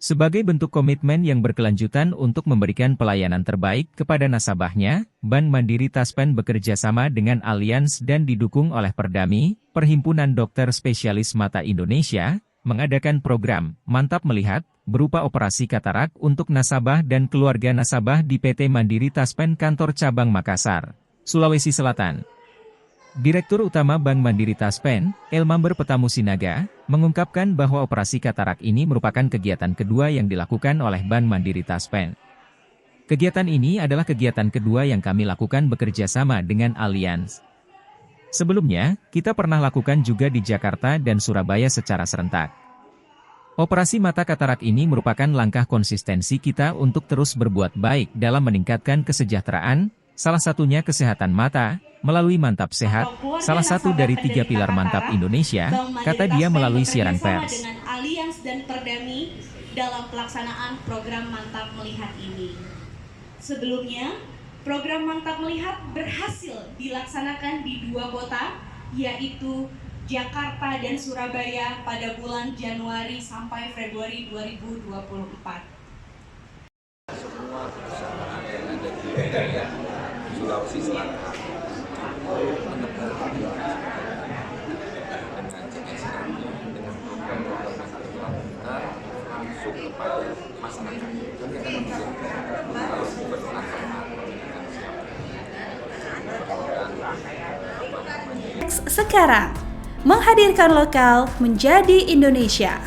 Sebagai bentuk komitmen yang berkelanjutan untuk memberikan pelayanan terbaik kepada nasabahnya, Bank Mandiri Taspen bekerja sama dengan Allianz dan didukung oleh Perdami, Perhimpunan Dokter Spesialis Mata Indonesia, mengadakan program Mantap Melihat, berupa operasi katarak untuk nasabah dan keluarga nasabah di PT Mandiri Taspen Kantor Cabang Makassar, Sulawesi Selatan. Direktur Utama Bank Mandiri Taspen, Elmamber Petamu Sinaga, mengungkapkan bahwa operasi katarak ini merupakan kegiatan kedua yang dilakukan oleh Bank Mandiri Taspen. Kegiatan ini adalah kegiatan kedua yang kami lakukan bekerja sama dengan Allianz. Sebelumnya, kita pernah lakukan juga di Jakarta dan Surabaya secara serentak. Operasi mata katarak ini merupakan langkah konsistensi kita untuk terus berbuat baik dalam meningkatkan kesejahteraan, salah satunya kesehatan mata, melalui Mantap Sehat, salah satu dari 3 pilar Mantap Indonesia, kata dia melalui siaran pers. Dengan Allianz dan Perdami dalam pelaksanaan program Mantap Melihat ini. Sebelumnya, program Mantap Melihat berhasil dilaksanakan di 2 kota, yaitu Jakarta dan Surabaya pada bulan Januari sampai Februari 2024. Semua perusahaan yang ada di wilayah Sulawesi Selatan dengan CSR-nya, dengan program-program yang kami lakukan langsung kepada masyarakat. Kami akan menunjukkan kalau gubernur akan menunjukkan siapa. Sekarang, menghadirkan lokal menjadi Indonesia.